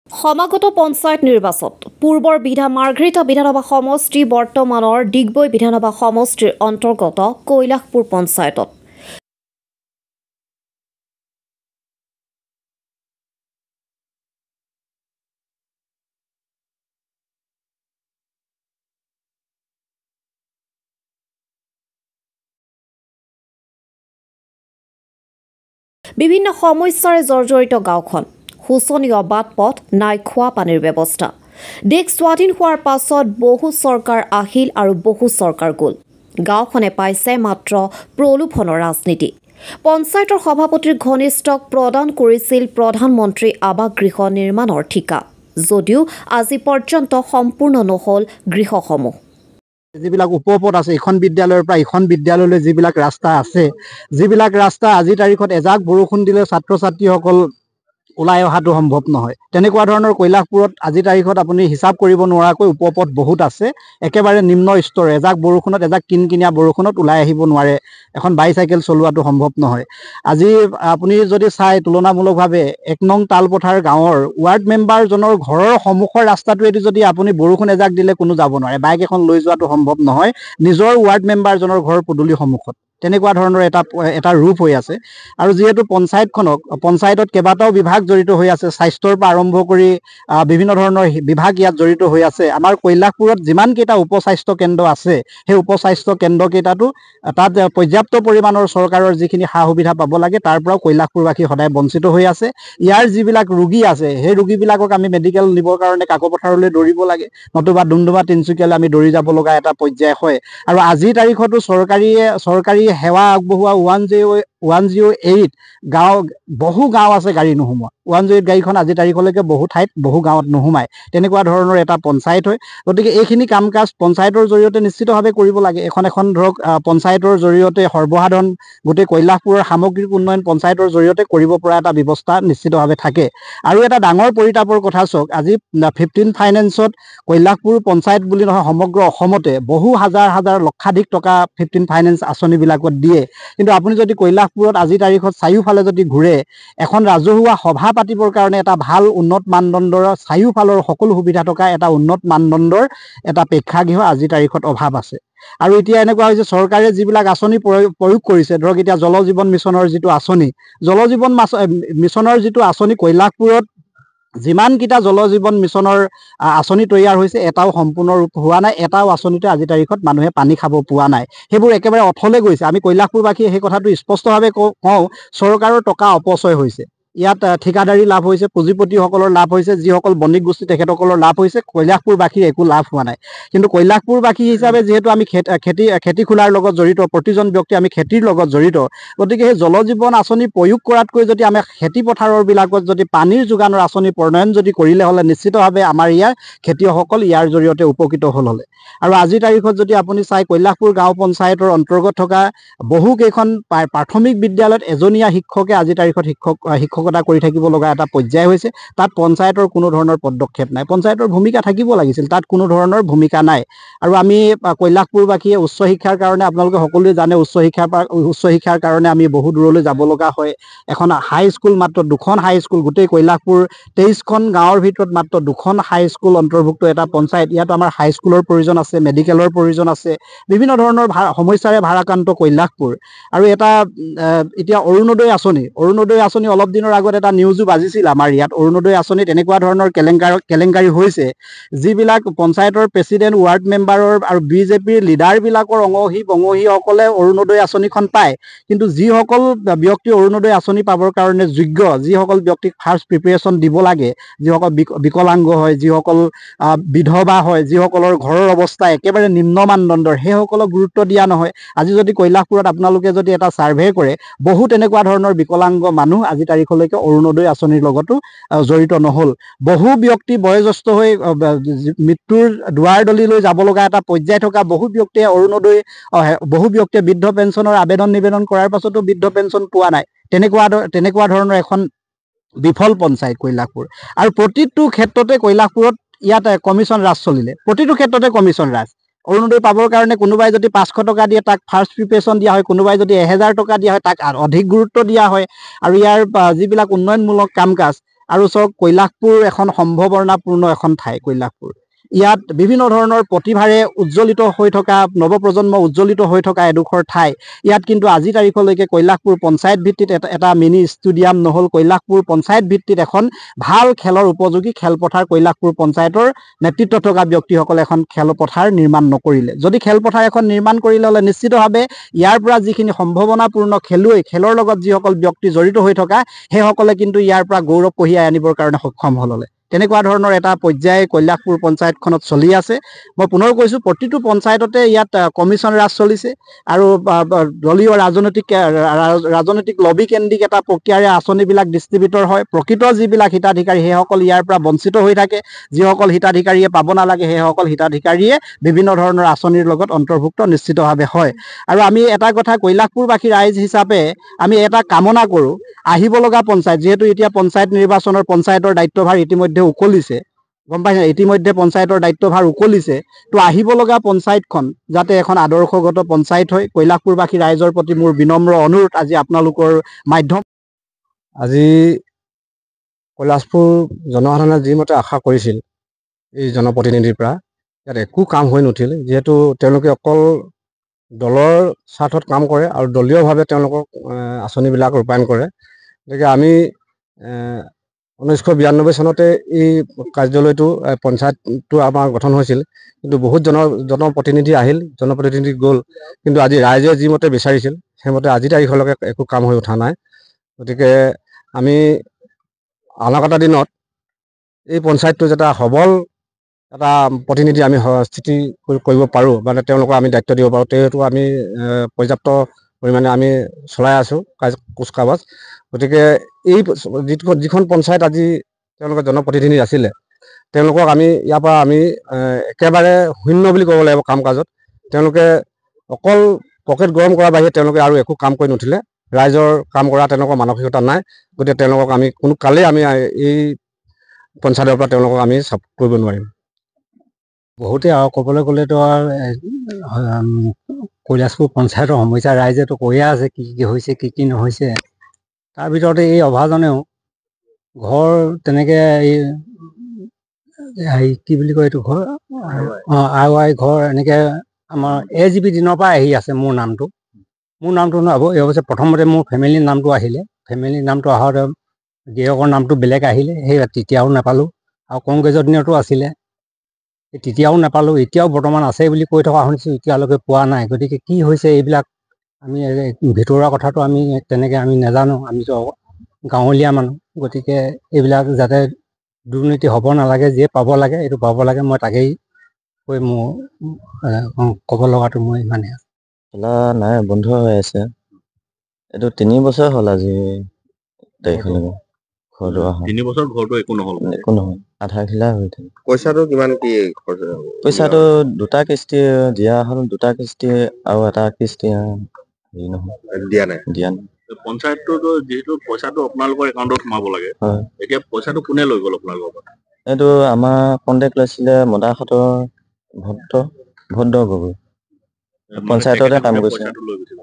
সমাগত পঞ্চায়ত নিৰ্বাচন পূৰ্বৰ মাৰ্ঘেৰিটা বিধানসভা সমষ্টি বৰ্তমানৰ ডিগবৈ বিধানসভা সমষ্টিৰ অন্তৰ্গত কৈলাশপুৰ পঞ্চায়তত বিভিন্ন সমস্যাৰে জৰ্জৰিত গাঁওখন শোচনীয় বাটপথ নাই খোৱা পানীৰ ব্যৱস্থা দেশ স্বাধীন হোৱাৰ পাছত বহু চৰকাৰ আহিল আৰু বহু চৰকাৰ গ'ল গাঁওখনে পাইছে মাত্ৰ প্ৰলোভনৰ ৰাজনীতি পঞ্চায়তৰ সভাপতিৰ ঘনিষ্ঠক প্ৰদান কৰিছিল প্ৰধানমন্ত্ৰী আৱাস গৃহ নিৰ্মাণৰ ঠিকা যদিও আজি পৰ্যন্ত সম্পূৰ্ণ নহল গৃহসমূহ যিবিলাক উপপথ আছে এখন বিদ্যালয়ৰ পৰা এখন বিদ্যালয়লৈ যিবিলাক ৰাস্তা আছে যিবিলাক ৰাস্তা আজি তাৰিখত এজাক বৰষুণ দিলে ছাত্ৰ ছাত্ৰীসকল ওলাই অহাটো সম্ভৱ নহয় তেনেকুৱা ধৰণৰ কৈলাশপুৰত আজি তাৰিখত আপুনি হিচাপ কৰিব নোৱাৰাকৈ উপপথ বহুত আছে একেবাৰে নিম্ন স্তৰ এজাক বৰষুণত এজাক কিনকিনীয়া বৰষুণত ওলাই আহিব নোৱাৰে এখন বাইচাইকেল চলোৱাটো সম্ভৱ নহয় আজি আপুনি যদি চাই তুলনামূলকভাৱে ১ নং তালপথাৰ গাঁৱৰ ৱাৰ্ড মেম্বাৰজনৰ ঘৰৰ সন্মুখৰ ৰাস্তাটোৱেদি যদি আপুনি বৰষুণ এজাক দিলে কোনো যাব নোৱাৰে বাইক এখন লৈ যোৱাটো সম্ভৱ নহয় নিজৰ ৱাৰ্ড মেম্বাৰজনৰ ঘৰৰ পদূলি সন্মুখত তেনেকুৱা ধৰণৰ এটা ৰূপ হৈ আছে আৰু যেহেতু পঞ্চায়তত কেইবাটাও বিভাগ জড়িত হৈ আছে স্বাস্থ্যৰ পৰা আৰম্ভ কৰি বিভিন্ন ধৰণৰ বিভাগ ইয়াত জড়িত হৈ আছে আমাৰ কৈলাশপুৰত যিমান কেইটা উপস্বাস্থ্য কেন্দ্ৰ আছে সেই উপস্বাস্থ্য কেন্দ্ৰ কেইটাতো তাত পৰ্যাপ্ত পৰিমাণৰ চৰকাৰৰ যিখিনি সা সুবিধা পাব লাগে তাৰ পৰাও কৈলাশপুৰবাসী সদায় বঞ্চিত হৈ আছে ইয়াৰ যিবিলাক ৰোগী আছে সেই ৰোগীবিলাকক আমি মেডিকেল নিবৰ কাৰণে কাকপথাৰলৈ দৌৰিব লাগে নতুবা ডুমডুমা তিনিচুকীয়ালৈ আমি দৌৰি যাব লগা এটা পৰ্যায় হয় আৰু আজিৰ তাৰিখতো চৰকাৰী সেৱা আগবঢ়োৱা 108 গাঁও বহু গাঁও আছে গাড়ী নোসোমোৱা 108 গাড়ীখন আজি তাৰিখলৈকে বহু ঠাইত বহু গাঁৱত নোসোমায় তেনেকুৱা ধৰণৰ এটা পঞ্চায়ত হয় গতিকে এইখিনি কাম কাজ পঞ্চায়তৰ জৰিয়তে নিশ্চিতভাৱে কৰিব লাগে এখন ধৰক পঞ্চায়তৰ জৰিয়তে সৰ্বসাধাৰণ গোটেই কৈলাশপুৰৰ সামগ্ৰিক উন্নয়ন পঞ্চায়তৰ জৰিয়তে কৰিব পৰা এটা ব্যৱস্থা নিশ্চিতভাৱে থাকে আৰু এটা ডাঙৰ পৰিতাপৰ কথা চাওক আজি 15 ফাইনেন্সত কৈলাশপুৰ পঞ্চায়ত বুলি নহয় সমগ্ৰ অসমতে বহু হাজাৰ লক্ষাধিক টকা 15 ফাইনেন্স আঁচনিবিলাকত দিয়ে কিন্তু আপুনি যদি কৈলাশপুৰত আজি তাৰিখত চাৰিওফালে যদি ঘূৰে এখন ৰাজহুৱা সভা পাতিবৰ কাৰণে এটা ভাল উন্নত মানদণ্ডৰ চাৰিওফালৰ সকলো সুবিধা থকা এটা উন্নত মানদণ্ডৰ এটা প্ৰেক্ষাগৃহ আজি তাৰিখত অভাৱ আছে আৰু এতিয়া এনেকুৱা হৈছে চৰকাৰে যিবিলাক আঁচনি প্ৰয়োগ কৰিছে ধৰক এতিয়া জল জীৱন মিছনৰ যিটো আঁচনি কৈলাশপুৰত যিমানকেইটা জল জীৱন মিছনৰ আঁচনি তৈয়াৰ হৈছে এটাও সম্পূৰ্ণ ৰূপ হোৱা নাই এটাও আঁচনিতে আজি তাৰিখত মানুহে পানী খাব পোৱা নাই সেইবোৰ একেবাৰে অথলে গৈছে আমি কৈলাশপুৰবাসীয়ে সেই কথাটো স্পষ্টভাৱে কওঁ চৰকাৰৰ টকা অপচয় হৈছে ইয়াত ঠিকাদাৰী লাভ হৈছে পুঁজিপতিসকলৰ লাভ হৈছে যিসকল বণিক গোষ্ঠী তেখেতসকলৰ লাভ হৈছে কৈলাশপুৰবাসীৰ একো লাভ হোৱা নাই কিন্তু কৈলাশপুৰবাসী হিচাপে যিহেতু আমি খেতি খোলাৰ লগত জড়িত প্ৰতিজন ব্যক্তি আমি খেতিৰ লগত জড়িত গতিকে সেই জল জীৱন আঁচনি প্ৰয়োগ কৰাতকৈ যদি আমি খেতি পথাৰৰ বিলাকত যদি পানীৰ যোগানৰ আঁচনি প্ৰণয়ন যদি কৰিলে হ'লে নিশ্চিতভাৱে আমাৰ ইয়াৰ খেতিয়কসকল ইয়াৰ জৰিয়তে উপকৃত হ'লে আৰু আজিৰ তাৰিখত যদি আপুনি চাই কৈলাশপুৰ গাঁও পঞ্চায়তৰ অন্তৰ্গত থকা বহু কেইখন প্ৰাথমিক বিদ্যালয়ত এজনীয়া শিক্ষকে আজি তাৰিখত শিক্ষকতা কৰি থাকিব লগা এটা পৰ্যায় হৈছে তাত পঞ্চায়তৰ কোনো ধৰণৰ পদক্ষেপ নাই পঞ্চায়তৰ ভূমিকা থাকিব লাগিছিল তাত কোনো ধৰণৰ ভূমিকা নাই আৰু আমি কৈলাশপুৰবাসীয়ে উচ্চ শিক্ষাৰ কাৰণে আপোনালোকে সকলোৱে জানে উচ্চ শিক্ষাৰ কাৰণে আমি বহু দূৰলৈ যাব লগা হয় এখন হাইস্কুল মাত্ৰ দুখন হাইস্কুল গোটেই কৈলাশপুৰ 23খন গাঁৱৰ ভিতৰত মাত্ৰ দুখন হাইস্কুল অন্তৰ্ভুক্ত এটা পঞ্চায়ত ইয়াত আমাৰ হাইস্কুলৰ প্ৰয়োজন আছে মেডিকেলৰ প্ৰয়োজন আছে বিভিন্ন ধৰণৰ সমস্যাৰে ভাৰাক্ৰান্ত কৈলাশপুৰ আৰু এটা এতিয়া অৰুণোদয় আঁচনি অলপ দিনৰ আগত এটা নিউজো বাজিছিল আমাৰ ইয়াত অৰুণোদয় আঁচনিত এনেকুৱা ধৰণৰ কেলেংকাৰী হৈছে যিবিলাক পঞ্চায়তৰ প্ৰেচিডেণ্ট ৱাৰ্ড মেম্বাৰৰ আৰু বিজেপিৰ লিডাৰবিলাকৰ অঙহীসকলে অৰুণোদয় আঁচনিখন পায় কিন্তু যিসকল ব্যক্তি অৰুণোদয় আঁচনি পাবৰ কাৰণে যোগ্য যিসকল ব্যক্তিক ফাৰ্ষ্ট প্ৰিপেৰেশ্যন দিব লাগে যিসকল বিকলাংগ হয় যিসকল বিধৱা হয় যিসকলৰ ঘৰৰ অৱস্থা একেবাৰে নিম্ন মানদণ্ডৰ সেইসকলক গুৰুত্ব দিয়া নহয় আজি যদি কৈলাশপুৰত আপোনালোকে যদি এটা ছাৰ্ভে কৰে বহু তেনেকুৱা ধৰণৰ বিকলাংগ মানুহ আজি তাৰিখলৈকে অৰুণোদয় আঁচনিৰ লগতো জড়িত নহল বহু ব্যক্তি বয়োজ্যেষ্ঠ হৈ মৃত্যুৰ দুৱাৰদলিলৈ যাব লগা এটা পৰ্যায় থকা বহু ব্যক্তিয়ে বৃদ্ধ পেঞ্চনৰ নিবেদন কৰাৰ পাছতো বৃদ্ধ পেঞ্চন পোৱা নাই তেনেকুৱা ধৰণৰ এখন বিফল পঞ্চায়ত কৈলাশপুৰ আৰু প্ৰতিটো ক্ষেত্ৰতে কৈলাশপুৰত ইয়াত কমিশ্যন ৰাজ চলিলে প্ৰতিটো ক্ষেত্ৰতে কমিশ্যন ৰাজ অৰুণোদয় পাবৰ কাৰণে কোনোবাই যদি 500 টকা দিয়ে তাক ফাৰ্ষ্ট প্ৰিপেৰেশ্যন দিয়া হয় কোনোবাই যদি 1000 টকা দিয়া হয় তাক অধিক গুৰুত্ব দিয়া হয় আৰু ইয়াৰ যিবিলাক উন্নয়নমূলক কাম কাজ আৰু চাওক কৈলাশপুৰ এখন সম্ভাৱনাপূৰ্ণ এখন ঠাই। কৈলাশপুৰ ইয়াত বিভিন্ন ধৰণৰ প্ৰতিভাৰে উজ্জ্বলিত হৈ থকা নৱপ্ৰজন্ম উজ্জ্বলিত হৈ থকা এডোখৰ ঠাই। ইয়াত কিন্তু আজি তাৰিখলৈকে কৈলাশপুৰ পঞ্চায়ত ভিত্তিত এটা মিনি ষ্টেডিয়াম নহ'ল। কৈলাশপুৰ পঞ্চায়ত ভিত্তিত এখন ভাল খেলৰ উপযোগী খেলপথাৰ কৈলাশপুৰ পঞ্চায়তৰ নেতৃত্বত থকা ব্যক্তিসকলে এখন খেলপথাৰ নিৰ্মাণ নকৰিলে। যদি খেলপথাৰ এখন নিৰ্মাণ কৰিলে হ'লে নিশ্চিতভাৱে ইয়াৰ পৰা যিখিনি সম্ভাৱনাপূৰ্ণ খেলুৱৈ, খেলৰ লগত যিসকল ব্যক্তি জড়িত হৈ থকা, সেইসকলে কিন্তু ইয়াৰ পৰা গৌৰৱ কঢ়িয়াই আনিবৰ কাৰণে সক্ষম হ'ল। তেনেকুৱা ধৰণৰ এটা পৰ্যায় কৈলাশপুৰ পঞ্চায়তখনত চলি আছে। মই পুনৰ কৈছোঁ, প্ৰতিটো পঞ্চায়ততে ইয়াত কমিশ্যন ৰাজ চলিছে আৰু দলীয় ৰাজনৈতিক লবি কেন্দ্ৰিক এটা প্ৰক্ৰিয়াৰে আঁচনিবিলাক ডিষ্ট্ৰিবিউটৰ হয়। প্ৰকৃত যিবিলাক হিতাধিকাৰী সেইসকল ইয়াৰ পৰা বঞ্চিত হৈ থাকে। যিসকল হিতাধিকাৰীয়ে পাব নালাগে সেইসকল হিতাধিকাৰীয়ে বিভিন্ন ধৰণৰ আঁচনিৰ লগত অন্তৰ্ভুক্ত নিশ্চিতভাৱে হয়। আৰু আমি এটা কথা কৈলাশপুৰবাসী ৰাইজ হিচাপে আমি এটা কামনা কৰোঁ, আহিব লগা পঞ্চায়ত, যিহেতু এতিয়া পঞ্চায়ত নিৰ্বাচনৰ পঞ্চায়তৰ দায়িত্বভাৰ ইতিমধ্যে উকলিছে, গম পাইছে, ইতিমধ্যে পঞ্চায়তৰ দায়িত্বভাৰ উকলিছে। তো আহিব লগা পঞ্চায়তখন যাতে এখন আদৰ্শগত পঞ্চায়ত হয়, কৈলাশপুৰবাসী ৰাইজৰ প্ৰতি মোৰ বিনম্ৰ অনুৰোধ আজি আপোনালোকৰ মাধ্যম। আজি কৈলাশপুৰ জনসাধাৰণে যিমতে আশা কৰিছিল এই জনপ্ৰতিনিধিৰ পৰা, ইয়াত একো কাম হৈ নুঠিল। যিহেতু তেওঁলোকে অকল দলৰ স্বাৰ্থত কাম কৰে আৰু দলীয়ভাৱে তেওঁলোকক আঁচনিবিলাক ৰূপায়ণ কৰে। গতিকে আমি 1992 চনতে এই কাৰ্যালয়টো পঞ্চায়তটো আমাৰ গঠন হৈছিল, কিন্তু বহুত জনপ্ৰতিনিধি আহিল, জনপ্ৰতিনিধি গ'ল, কিন্তু আজি ৰাইজে যিমতে বিচাৰিছিল সেইমতে আজি তাৰিখলৈকে একো কাম হৈ উঠা নাই। গতিকে আমি অনাগত দিনত এই পঞ্চায়তটো যাতে সবল এটা প্ৰতিনিধি আমি স্থিতি কৰিব পাৰোঁ, মানে তেওঁলোকক আমি দায়িত্ব দিব পাৰোঁ, সেইটো আমি পৰ্যাপ্ত পৰিমাণে আমি চলাই আছোঁ কুচকাৱাজ। গতিকে এই যিখন পঞ্চায়ত আজি তেওঁলোকৰ জনপ্ৰতিনিধি আছিলে, তেওঁলোকক আমি ইয়াৰ পৰা আমি একেবাৰে শূন্য বুলি ক'ব লাগিব কাম কাজত। তেওঁলোকে অকল পকেট গৰম কৰাৰ বাহিৰে তেওঁলোকে আৰু একো কাম কৰি নুঠিলে। ৰাইজৰ কাম কৰা তেনেকুৱা মানসিকতা নাই। গতিকে তেওঁলোকক আমি কোনো কালেই আমি এই পঞ্চায়তৰ পৰা তেওঁলোকক আমি ছাপোৰ্ট কৰিব নোৱাৰিম। বহুতে আৰু ক'বলৈ গ'লেতো আৰু কৈলাশপুৰ পঞ্চায়তৰ সমস্যা ৰাইজেতো কৈয়ে আছে কি কি হৈছে কি কি নহৈছে। তাৰ ভিতৰতে এই অভাজনেও ঘৰ তেনেকৈ এই কি বুলি কয় এইটো ঘৰ, আই ঘৰ এনেকৈ আমাৰ AGP দিনৰ পৰা আহি আছে। মোৰ নামটো নহ'ব, এই অৱশ্যে প্ৰথমতে মোৰ ফেমিলিৰ নামটো আহিলে, ফেমিলিৰ নামটো আহোঁতে গিৰিয়কৰ নামটো বেলেগ আহিলে, সেই তেতিয়াও নাপালোঁ। আৰু কংগ্ৰেছৰ দিনতো আছিলে, তেতিয়াও নাপালোঁ। এতিয়াও বৰ্তমান আছে বুলি কৈ থকা শুনিছোঁ, এতিয়ালৈকে পোৱা নাই। গতিকে কি হৈছে এইবিলাক আমি ভিতৰুৱা কথাটো আমি তেনেকৈ আমি নাজানো, আমিতো গাঁৱলীয়া মানুহ। গতিকে এইবিলাক যাতে দুৰ্নীতি হ'ব নালাগে, যিয়ে পাব লাগে এইটো পাব লাগে, মই তাকেই কৈ মোৰ ক'ব লগাটো মই ইমানেই। খোলা নাই, বন্ধ হৈ আছে। এইটো 3 বছৰ হ'ল আজি তাৰিখলৈকে। ঘৰটো অহা 3 বছৰ ঘৰটো একো নহ'ল, একো নহয়, আধা খিলা হৈ থাকে। পইচাটো কিমান কি খৰচ? পইচাটো 2টা কিস্তি দিয়া হ'ল, 2টা কিস্তি আৰু এটা কিস্তি হেৰি নহয়, দিয়া নাই। দিয়া নাই। পঞ্চায়তটো যিহেতু পইচাটো আপোনালোকৰ একাউণ্টত সোমাব লাগে, হয়, এতিয়া পইচাটো কোনে লৈ গ'ল আপোনালোকৰ পৰা? এইটো আমাৰ কণ্টেক্ট লৈছিলে মদাসতৰ ভদ্ৰ গগৈ, পঞ্চায়ততে কাম কৰিছে। পইচাটো লৈ গৈছিল।